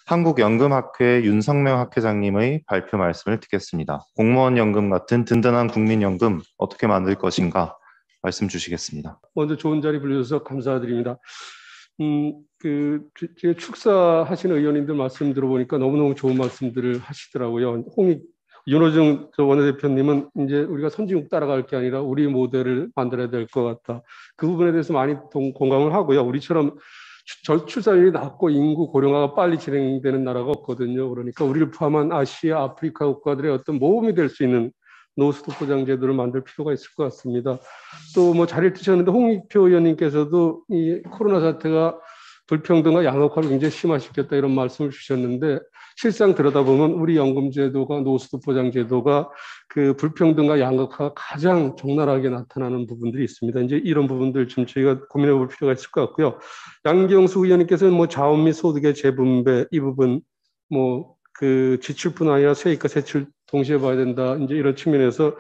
한국연금학회 윤성명 학회장님의 발표 말씀을 듣겠습니다. 공무원연금 같은 든든한 국민연금 어떻게 만들 것인가 말씀 주시겠습니다. 먼저 좋은 자리 불러주셔서 감사드립니다. 제 축사하시는 의원님들 말씀 들어보니까 너무너무 좋은 말씀들을 하시더라고요. 윤호중 원내대표님은 이제 우리가 선진국 따라갈 게 아니라 우리 모델을 만들어야 될 것 같다. 그 부분에 대해서 많이 공감을 하고요. 우리처럼 저출산율이 낮고 인구 고령화가 빨리 진행되는 나라가 없거든요. 그러니까 우리를 포함한 아시아, 아프리카 국가들의 어떤 모범이 될 수 있는 노후소득 보장 제도를 만들 필요가 있을 것 같습니다. 또 뭐 자리를 뜨셨는데 홍익표 의원님께서도 이 코로나 사태가 불평등과 양극화를 굉장히 심화시켰다 이런 말씀을 주셨는데 실상 들여다보면 우리 연금제도가 노후소득 보장 제도가 그 불평등과 양극화가 가장 적나라하게 나타나는 부분들이 있습니다. 이제 이런 부분들 좀 저희가 고민해 볼 필요가 있을 것 같고요. 양경수 의원님께서는 뭐 자원 및 소득의 재분배 이 부분 뭐 그 지출뿐 아니라 세입과 세출 동시에 봐야 된다. 이제 이런 측면에서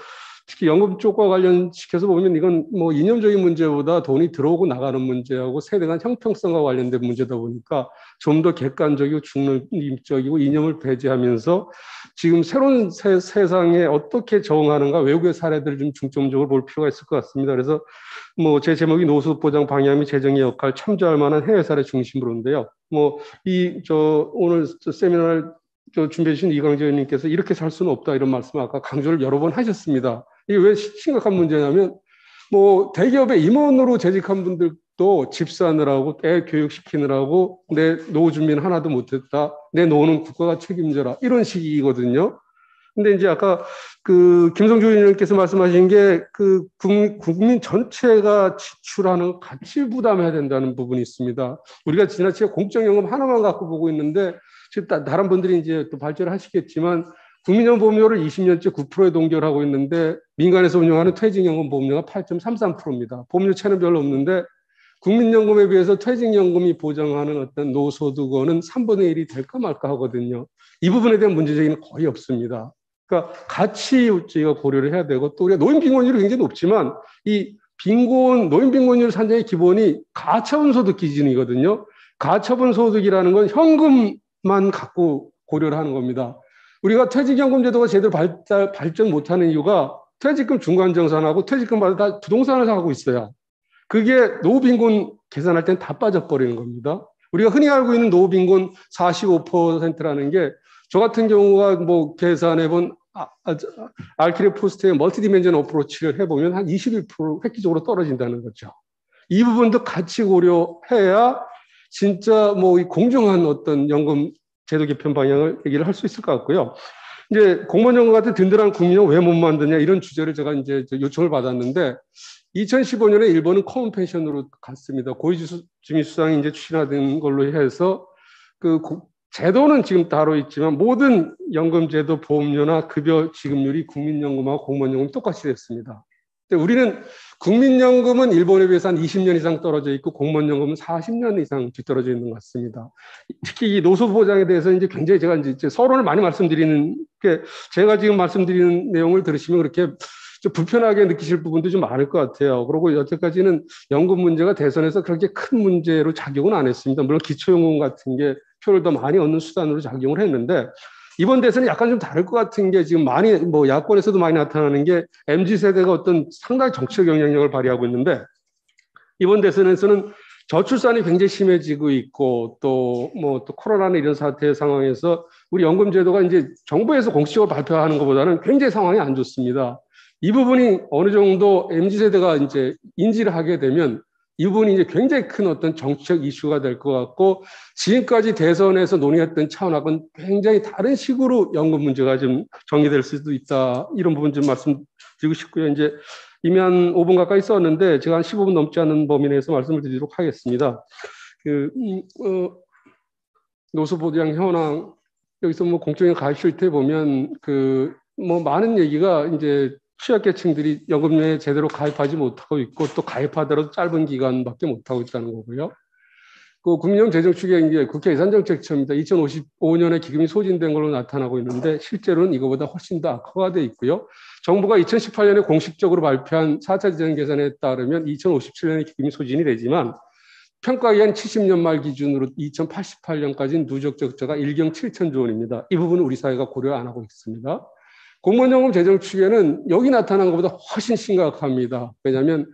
특히 연금 쪽과 관련시켜서 보면 이건 뭐 이념적인 문제보다 돈이 들어오고 나가는 문제하고 세대 간 형평성과 관련된 문제다 보니까 좀 더 객관적이고 중립적이고 이념을 배제하면서 지금 새로운 세상에 어떻게 적응하는가 외국의 사례들을 좀 중점적으로 볼 필요가 있을 것 같습니다. 그래서 뭐 제 제목이 노후소득 보장 방향 및 재정의 역할 참조할 만한 해외 사례 중심으로인데요. 뭐 오늘 세미나를 준비해 주신 이광재 의원님께서 이렇게 살 수는 없다 이런 말씀을 아까 강조를 여러 번 하셨습니다. 이게 왜 심각한 문제냐면 뭐 대기업의 임원으로 재직한 분들도 집 사느라고 애 교육시키느라고 내 노후 준비는 하나도 못했다. 내 노후는 국가가 책임져라. 이런 식이거든요. 근데 이제 아까 그 김성주 의원님께서 말씀하신 게 그 국민 전체가 지출하는 가치 부담해야 된다는 부분이 있습니다. 우리가 지나치게 공적연금 하나만 갖고 보고 있는데 지금 다른 분들이 이제 또 발전을 하시겠지만 국민연금 보험료를 20년째 9%에 동결하고 있는데 민간에서 운영하는 퇴직연금 보험료가 8.33%입니다. 보험료 차이는 별로 없는데 국민연금에 비해서 퇴직연금이 보장하는 어떤 노소득원은 3분의 1이 될까 말까 하거든요. 이 부분에 대한 문제제기는 거의 없습니다. 그러니까 같이 저희가 고려를 해야 되고 또 우리가 노인 빈곤율이 굉장히 높지만 이 노인 빈곤율 산정의 기본이 가처분 소득 기준이거든요. 가처분 소득이라는 건 현금만 갖고 고려를 하는 겁니다. 우리가 퇴직연금 제도가 제대로 발전 못하는 이유가 퇴직금 중간정산하고 퇴직금 받아 다 부동산을 사고 있어요. 그게 노후빈곤 계산할 땐 다 빠져버리는 겁니다. 우리가 흔히 알고 있는 노후빈곤 45%라는 게 저 같은 경우가 뭐 계산해본 알키리 포스트의 멀티디멘전 어프로치를 해보면 한 21% 획기적으로 떨어진다는 거죠. 이 부분도 같이 고려해야 진짜 뭐 이 공정한 어떤 연금 제도 개편 방향을 얘기를 할 수 있을 것 같고요. 이제 공무원연금 같은 든든한 국민연금 왜 못 만드냐 이런 주제를 제가 이제 요청을 받았는데 2015년에 일본은 커먼 펜션으로 갔습니다. 고위주미 수상이 이제 추진하던 걸로 해서 그 제도는 지금 따로 있지만 모든 연금제도 보험료나 급여 지급률이 국민연금하고 공무원연금이 똑같이 됐습니다. 근데 우리는 국민연금은 일본에 비해서 한 20년 이상 떨어져 있고 공무원연금은 40년 이상 뒤떨어져 있는 것 같습니다. 특히 이 노후보장에 대해서 이제 굉장히 제가 이제 서론을 많이 말씀드리는 게 제가 지금 말씀드리는 내용을 들으시면 그렇게 좀 불편하게 느끼실 부분도 좀 많을 것 같아요. 그리고 여태까지는 연금 문제가 대선에서 그렇게 큰 문제로 작용은 안 했습니다. 물론 기초연금 같은 게 표를 더 많이 얻는 수단으로 작용을 했는데 이번 대선은 약간 좀 다를 것 같은 게 지금 많이 뭐 야권에서도 많이 나타나는 게 MZ세대가 어떤 상당히 정치적 영향력을 발휘하고 있는데 이번 대선에서는 저출산이 굉장히 심해지고 있고 또 코로나나 이런 사태의 상황에서 우리 연금제도가 이제 정부에서 공식적으로 발표하는 것보다는 굉장히 상황이 안 좋습니다. 이 부분이 어느 정도 MZ세대가 이제 인지를 하게 되면 이 부분이 이제 굉장히 큰 어떤 정치적 이슈가 될 것 같고 지금까지 대선에서 논의했던 차원하고는 굉장히 다른 식으로 연금 문제가 좀 정리될 수도 있다. 이런 부분 좀 말씀드리고 싶고요. 이제 이미 한 5분 가까이 썼는데 제가 한 15분 넘지 않은 범위 내에서 말씀을 드리도록 하겠습니다. 노후보장 현황 여기서 뭐 공적인 가입 실태 보면 많은 얘기가 이제 취약계층들이 연금에 제대로 가입하지 못하고 있고 또 가입하더라도 짧은 기간밖에 못하고 있다는 거고요. 그 국민연금 재정 추계 이제 국회 예산정책처입니다. 2055년에 기금이 소진된 걸로 나타나고 있는데 실제로는 이거보다 훨씬 더 악화가 돼 있고요. 정부가 2018년에 공식적으로 발표한 4차 재정 계산에 따르면 2057년에 기금이 소진이 되지만 평가기한 70년 말 기준으로 2088년까지는 누적 적자가 1경 7천조 원입니다. 이 부분은 우리 사회가 고려 안 하고 있습니다. 공무원연금 재정 추계는 여기 나타난 것보다 훨씬 심각합니다. 왜냐하면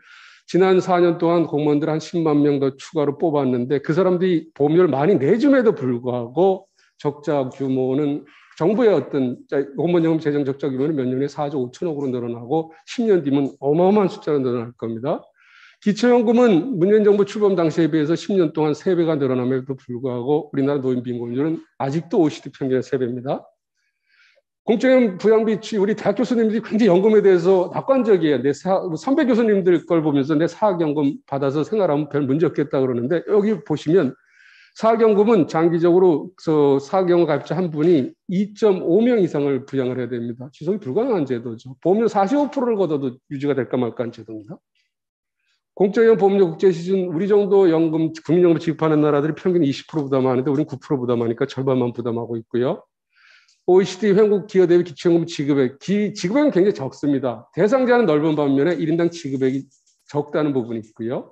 지난 4년 동안 공무원들 한 10만 명 더 추가로 뽑았는데 그 사람들이 보험료를 많이 내줌에도 불구하고 적자 규모는 정부의 어떤 공무원연금 재정 적자 규모는 몇 년에 4조 5천억으로 늘어나고 10년 뒤면 어마어마한 숫자로 늘어날 겁니다. 기초연금은 문재인 정부 출범 당시에 비해서 10년 동안 3배가 늘어남에도 불구하고 우리나라 노인 빈곤율은 아직도 OECD 평균의 3배입니다. 공적인 부양비 취 우리 대학 교수님들이 굉장히 연금에 대해서 낙관적이에요. 선배 교수님들 걸 보면서 내 사학연금 받아서 생활하면 별 문제 없겠다 그러는데 여기 보시면 사학연금은 장기적으로 사학연금 가입자 한 분이 2.5명 이상을 부양을 해야 됩니다. 지속이 불가능한 제도죠. 보험료 45%를 걷어도 유지가 될까 말까 한 제도입니다. 공적연 보험료 국제 시준 우리 정도 연금 국민연금 지급하는 나라들이 평균 20% 부담하는데 우리는 9% 부담하니까 절반만 부담하고 있고요. OECD 회원국 기여 대비 기초연금 지급액, 지급액은 굉장히 적습니다. 대상자는 넓은 반면에 1인당 지급액이 적다는 부분이 있고요.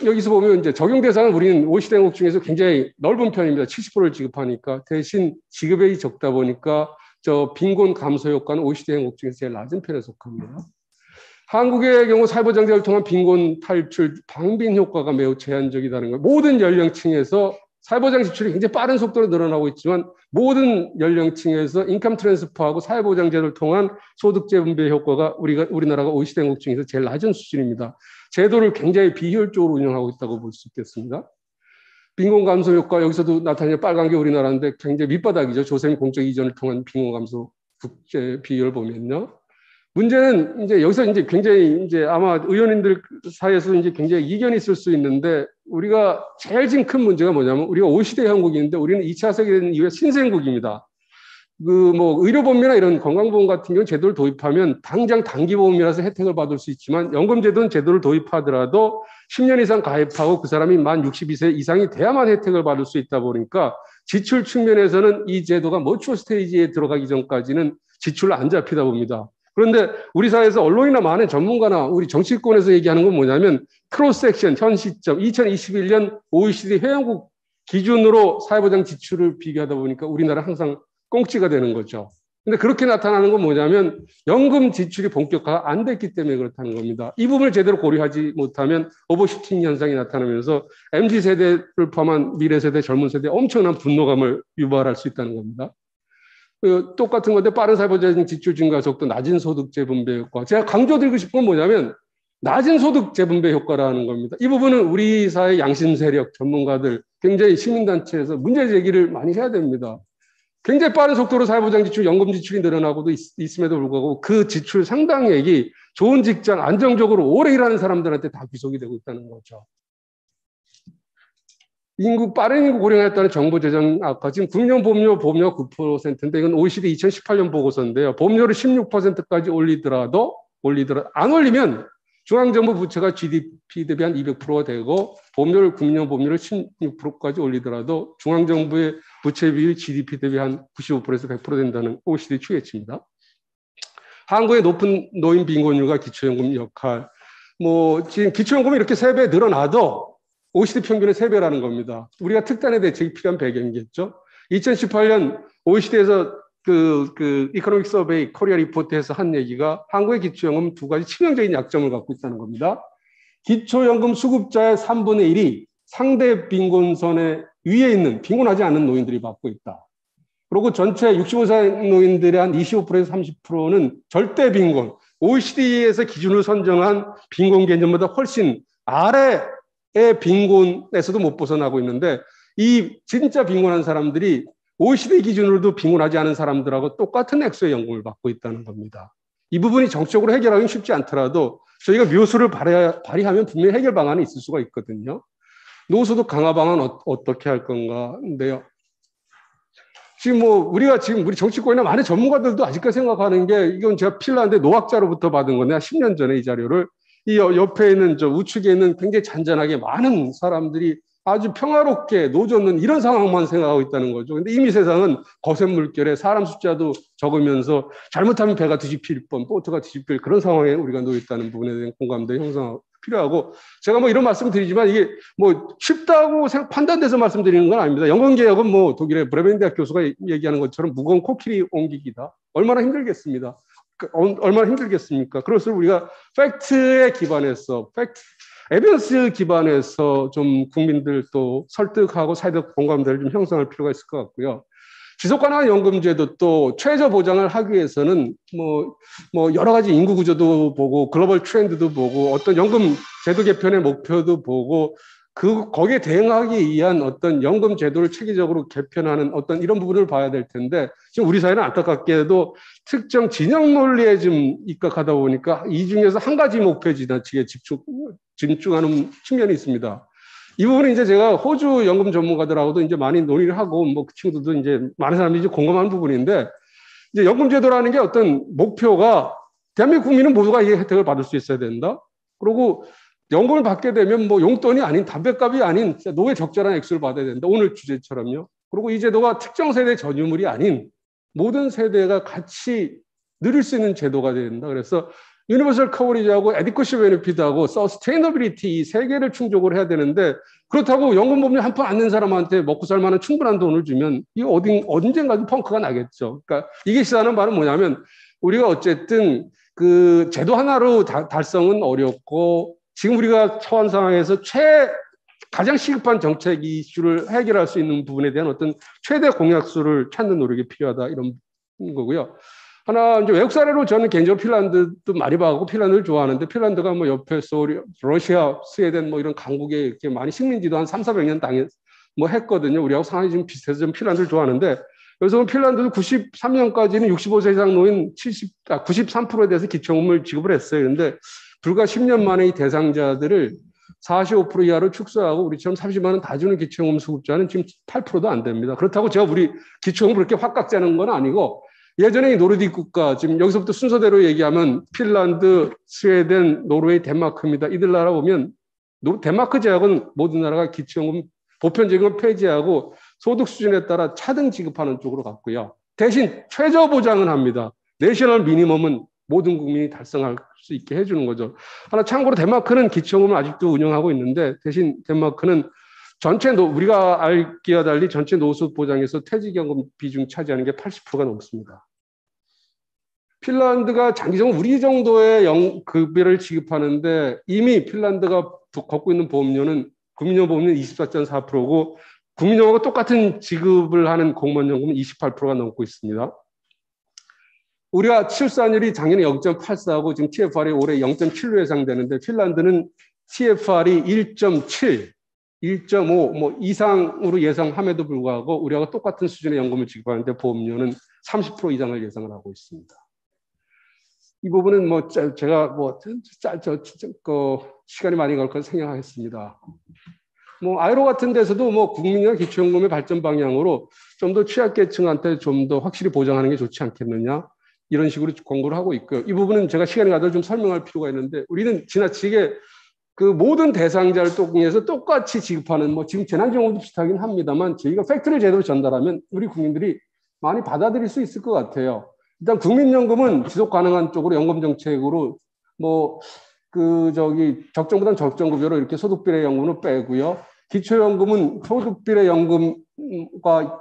여기서 보면 이제 적용 대상은 우리는 OECD 회원국 중에서 굉장히 넓은 편입니다. 70%를 지급하니까 대신 지급액이 적다 보니까 빈곤 감소 효과는 OECD 회원국 중에서 제일 낮은 편에 속합니다. 한국의 경우 사회보장제를 통한 빈곤 탈출 방빈 효과가 매우 제한적이라는 것. 모든 연령층에서 사회보장 지출이 굉장히 빠른 속도로 늘어나고 있지만 모든 연령층에서 인컴 트랜스퍼하고 사회보장제를 통한 소득재 분배 효과가 우리나라가 OECD 회원국 중에서 제일 낮은 수준입니다. 제도를 굉장히 비효율적으로 운영하고 있다고 볼 수 있겠습니다. 빈곤 감소 효과 여기서도 나타나는 빨간 게 우리나라인데 굉장히 밑바닥이죠. 조세미 공적 이전을 통한 빈곤 감소 국제 비율 보면요. 문제는 이제 여기서 이제 굉장히 이제 아마 의원님들 사이에서 이제 굉장히 이견이 있을 수 있는데 우리가 제일 지금 큰 문제가 뭐냐면 우리가 OECD 회원국인데 우리는 2차 세계대전 이후에 신생국입니다. 의료보험이나 이런 건강보험 같은 경우는 제도를 도입하면 당장 단기보험이라서 혜택을 받을 수 있지만 연금제도는 제도를 도입하더라도 10년 이상 가입하고 그 사람이 만 62세 이상이 돼야만 혜택을 받을 수 있다 보니까 지출 측면에서는 이 제도가 머추어 스테이지에 들어가기 전까지는 지출을 안 잡히다 봅니다. 그런데 우리 사회에서 언론이나 많은 전문가나 우리 정치권에서 얘기하는 건 뭐냐면 크로스 섹션 현 시점 2021년 OECD 회원국 기준으로 사회보장 지출을 비교하다 보니까 우리나라 항상 꽁치가 되는 거죠. 근데 그렇게 나타나는 건 뭐냐면 연금 지출이 본격화가 안 됐기 때문에 그렇다는 겁니다. 이 부분을 제대로 고려하지 못하면 오버슈팅 현상이 나타나면서 MZ세대를 포함한 미래세대, 젊은 세대에 엄청난 분노감을 유발할 수 있다는 겁니다. 똑같은 건데 빠른 사회보장 지출 증가 속도, 낮은 소득 재분배 효과. 제가 강조드리고 싶은 건 뭐냐면 낮은 소득 재분배 효과라는 겁니다. 이 부분은 우리 사회 양심 세력, 전문가들, 굉장히 시민단체에서 문제 제기를 많이 해야 됩니다. 굉장히 빠른 속도로 사회보장 지출, 연금 지출이 늘어나고도 있음에도 불구하고 그 지출 상당액이 좋은 직장, 안정적으로 오래 일하는 사람들한테 다 귀속이 되고 있다는 거죠. 빠른 인구 고령화에 따른 정부 재정 악화. 지금 국민 보험료 9%인데 이건 OECD 2018년 보고서인데요. 보험료를 16%까지 올리더라도 안 올리면 중앙정부 부채가 GDP 대비 한 200%가 되고 국민 보험료를 16%까지 올리더라도 중앙정부의 부채 비율이 GDP 대비 한 95%에서 100% 된다는 OECD 추계치입니다. 한국의 높은 노인 빈곤율과 기초연금 역할. 지금 기초연금이 이렇게 3배 늘어나도 OECD 평균의 3배라는 겁니다. 우리가 특단의 대책이 필요한 배경이겠죠. 2018년 OECD에서 이코노믹 서베이 코리아 리포트에서 한 얘기가 한국의 기초연금 2가지 치명적인 약점을 갖고 있다는 겁니다. 기초연금 수급자의 3분의 1이 상대 빈곤선의 위에 있는 빈곤하지 않은 노인들이 받고 있다. 그리고 전체 65세 노인들의 한 25%에서 30%는 절대 빈곤, OECD에서 기준을 선정한 빈곤 개념보다 훨씬 아래의 빈곤에서도 못 벗어나고 있는데 이 진짜 빈곤한 사람들이 OECD 기준으로도 빈곤하지 않은 사람들하고 똑같은 액수의 연금을 받고 있다는 겁니다. 이 부분이 정책적으로 해결하기는 쉽지 않더라도 저희가 묘수를 발휘하면 분명히 해결 방안이 있을 수가 있거든요. 노후소득 강화 방안 어떻게 할 건가인데요. 지금 우리 정치권이나 많은 전문가들도 아직까지 생각하는 게 이건 제가 핀란드 노학자로부터 받은 건데 10년 전에 이 자료를 이 옆에 있는 우측에 있는 굉장히 잔잔하게 많은 사람들이 아주 평화롭게 노젓는 이런 상황만 생각하고 있다는 거죠. 근데 이미 세상은 거센 물결에 사람 숫자도 적으면서 잘못하면 배가 뒤집힐 뻔, 보트가 뒤집힐 그런 상황에 우리가 놓여 있다는 부분에 대한 공감대 형성하고 필요하고 제가 뭐 이런 말씀 드리지만 이게 뭐 쉽다고 판단돼서 말씀드리는 건 아닙니다. 연금개혁은 뭐 독일의 브레멘 대학 교수가 얘기하는 것처럼 무거운 코끼리 옮기기다. 얼마나 힘들겠습니다. 얼마나 힘들겠습니까? 그래서 우리가 팩트에 기반해서 에비던스 기반해서 좀 국민들 또 설득하고 사회적 공감대를 좀 형성할 필요가 있을 것 같고요. 지속 가능한 연금제도 또 최저 보장을 하기 위해서는 뭐 여러 가지 인구 구조도 보고 글로벌 트렌드도 보고 어떤 연금 제도 개편의 목표도 보고 거기에 대응하기 위한 어떤 연금 제도를 체계적으로 개편하는 어떤 이런 부분을 봐야 될 텐데 지금 우리 사회는 안타깝게도 특정 진영 논리에 좀 입각하다 보니까 이 중에서 한 가지 목표에 지나치게 집중하는 측면이 있습니다. 이 부분은 이제 제가 호주 연금 전문가들하고도 이제 많이 논의를 하고 뭐 그 친구들도 이제 많은 사람들이 이제 공감하는 부분인데 이제 연금 제도라는 게 어떤 목표가 대한민국 국민은 모두가 이 혜택을 받을 수 있어야 된다. 그리고 연금을 받게 되면 뭐 용돈이 아닌 담뱃값이 아닌 노후에 적절한 액수를 받아야 된다. 오늘 주제처럼요. 그리고 이 제도가 특정 세대 전유물이 아닌 모든 세대가 같이 누릴 수 있는 제도가 된다. 그래서 유니버설 커버리지하고 에디쿼시 베네핏하고 서스테이너빌리티 이 세 개를 충족을 해야 되는데 그렇다고 연금보험료 한 푼 안 낸 사람한테 먹고 살 만한 충분한 돈을 주면 이거 언젠가도 펑크가 나겠죠. 그러니까 이게 시사하는 바는 뭐냐면 우리가 어쨌든 그 제도 하나로 달성은 어렵고 지금 우리가 처한 상황에서 가장 시급한 정책 이슈를 해결할 수 있는 부분에 대한 어떤 최대 공약수를 찾는 노력이 필요하다 이런 거고요. 하나 이제 외국 사례로 저는 개인적으로 핀란드도 많이 봐고 핀란드를 좋아하는데 핀란드가 뭐 옆에서 러시아, 스웨덴 뭐 이런 강국에 이렇게 많이 식민지도 한 300~400년 뭐 했거든요. 우리하고 상황이 좀 비슷해서 좀 핀란드를 좋아하는데 그래서 핀란드도 93년까지는 65세 이상 노인 93%에 대해서 기초금을 지급을 했어요. 그런데 불과 10년 만에 이 대상자들을 45% 이하로 축소하고 우리처럼 30만 원 다 주는 기초금 수급자는 지금 8%도 안 됩니다. 그렇다고 제가 우리 기초금을 그렇게 확 깎자는 건 아니고 예전에 이 노르딕 국가 지금 여기서부터 순서대로 얘기하면 핀란드, 스웨덴, 노르웨이, 덴마크입니다. 이들 나라 보면 덴마크 제약은 모든 나라가 기초금 보편적인 폐지하고 소득 수준에 따라 차등 지급하는 쪽으로 갔고요. 대신 최저 보장은 합니다. 내셔널 미니멈은 모든 국민이 달성할 수 있게 해주는 거죠. 하나 참고로 덴마크는 기초금을 아직도 운영하고 있는데 대신 덴마크는 전체 우리가 알기와 달리 전체 노후 보장에서 퇴직연금 비중 차지하는 게 80%가 넘습니다. 핀란드가 장기적으로 우리 정도의 급여를 지급하는데 이미 핀란드가 걷고 있는 보험료는 국민연금보험료는 24.4%고 국민연금과 똑같은 지급을 하는 공무원연금은 28%가 넘고 있습니다. 우리가 출산율이 작년에 0.84하고 지금 TFR이 올해 0.7로 예상되는데 핀란드는 TFR이 1.7, 1.5 뭐 이상으로 예상함에도 불구하고 우리하고 똑같은 수준의 연금을 지급하는데 보험료는 30% 이상을 예상을 하고 있습니다. 이 부분은 뭐 제가 시간이 많이 걸 건 생각하겠습니다. 뭐 아이로 같은 데서도 뭐 국민이나 기초연금의 발전 방향으로 좀 더 취약계층한테 좀 더 확실히 보장하는 게 좋지 않겠느냐 이런 식으로 권고를 하고 있고요. 이 부분은 제가 시간이 가도 좀 설명할 필요가 있는데 우리는 지나치게 그 모든 대상자를 통해서 똑같이 지급하는 뭐 지금 재난지원금도 비슷하긴 합니다만 저희가 팩트를 제대로 전달하면 우리 국민들이 많이 받아들일 수 있을 것 같아요. 일단 국민연금은 지속 가능한 쪽으로 연금 정책으로 뭐 적정보다는 적정급여로 이렇게 소득비례 연금으로 빼고요. 기초연금은 소득비례 연금과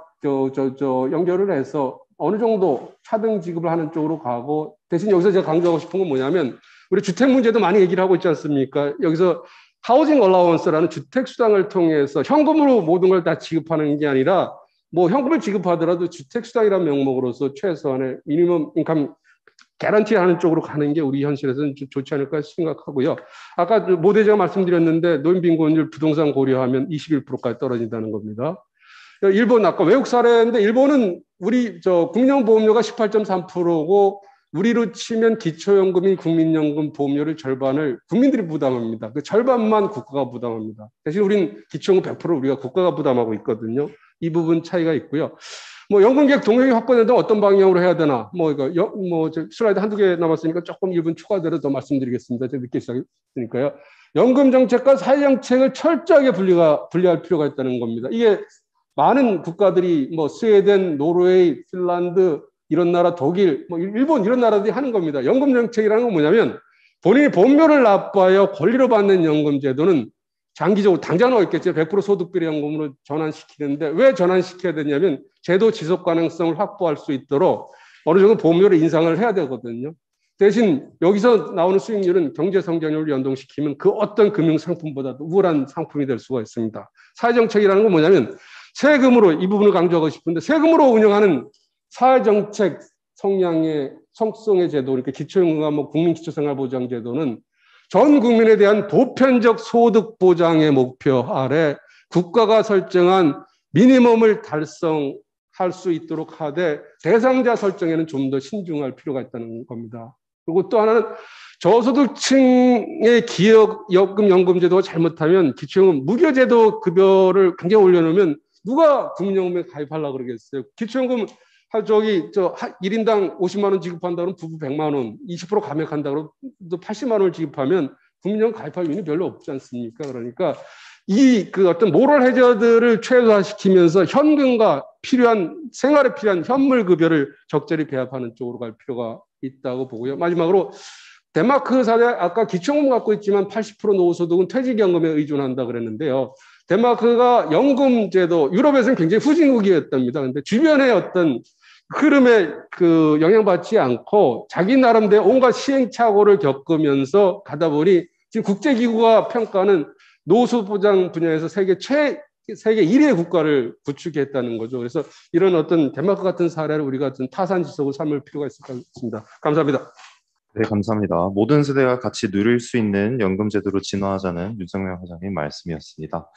연결을 해서 어느 정도 차등 지급을 하는 쪽으로 가고 대신 여기서 제가 강조하고 싶은 건 뭐냐면 우리 주택 문제도 많이 얘기를 하고 있지 않습니까? 여기서 하우징 얼라원스라는 주택 수당을 통해서 현금으로 모든 걸 다 지급하는 게 아니라 뭐 현금을 지급하더라도 주택 수당이라는 명목으로서 최소한의 미니멈 인컴 개런티하는 쪽으로 가는 게 우리 현실에서는 좀 좋지 않을까 생각하고요. 아까 모 대제가 말씀드렸는데 노인 빈곤율 부동산 고려하면 21%까지 떨어진다는 겁니다. 일본 아까 외국 사례인데 일본은 우리 국민연금보험료가 18.3%고 우리로 치면 기초연금인 국민연금 보험료를 절반을 국민들이 부담합니다. 그 절반만 국가가 부담합니다. 대신 우리는 기초연금 100%를 우리가 국가가 부담하고 있거든요. 이 부분 차이가 있고요. 뭐 연금개혁 동력이 확보된다면 어떤 방향으로 해야 되나? 슬라이드 한두 개 남았으니까 조금 1분 추가대로 더 말씀드리겠습니다. 제가 늦게 시작했으니까요. 연금 정책과 사회 정책을 철저하게 분리할 필요가 있다는 겁니다. 이게 많은 국가들이 뭐 스웨덴, 노르웨이, 핀란드 이런 나라, 독일, 뭐 일본 이런 나라들이 하는 겁니다. 연금 정책이라는 건 뭐냐면 본인이 본묘를 나빠야 권리로 받는 연금 제도는 장기적으로 당장은 있겠죠. 100% 소득비례 연금으로 전환시키는데 왜 전환시켜야 되냐면 제도 지속 가능성을 확보할 수 있도록 어느 정도 보험료를 인상을 해야 되거든요. 대신 여기서 나오는 수익률은 경제 성장률을 연동시키면 그 어떤 금융 상품보다도 우월한 상품이 될 수가 있습니다. 사회정책이라는 건 뭐냐면 세금으로, 이 부분을 강조하고 싶은데, 세금으로 운영하는 사회정책 성향의 성성의 제도, 이렇게 기초연금과 뭐 국민기초생활보장제도는 전 국민에 대한 보편적 소득 보장의 목표 아래 국가가 설정한 미니멈을 달성할 수 있도록 하되 대상자 설정에는 좀 더 신중할 필요가 있다는 겁니다. 그리고 또 하나는 저소득층의 기여금 연금제도가 잘못하면 기초연금 무교제도 급여를 굉장히 올려놓으면 누가 국민연금에 가입하려고 그러겠어요. 기초연금 저기 1인당 50만 원 지급한다 그러면 부부 100만 원, 20% 감액한다 그러면 또 80만 원을 지급하면 국민연금 가입할 이유는 별로 없지 않습니까? 그러니까 그 어떤 모럴 해저드를 최소화시키면서 현금과 필요한 생활에 필요한 현물 급여를 적절히 배합하는 쪽으로 갈 필요가 있다고 보고요. 마지막으로 덴마크 사례, 아까 기초연금 갖고 있지만 80% 노후소득은 퇴직연금에 의존한다 그랬는데요. 덴마크가 연금제도, 유럽에서는 굉장히 후진국이었답니다. 근데 주변의 어떤 흐름에 영향받지 않고 자기 나름대로 온갖 시행착오를 겪으면서 가다 보니 지금 국제기구가 평가하는 노후보장 분야에서 세계 1위의 국가를 구축했다는 거죠. 그래서 이런 어떤 덴마크 같은 사례를 우리가 어떤 타산지석으로 삼을 필요가 있을 것 같습니다. 감사합니다. 네, 감사합니다. 모든 세대가 같이 누릴 수 있는 연금 제도로 진화하자는 윤석열 회장님 말씀이었습니다.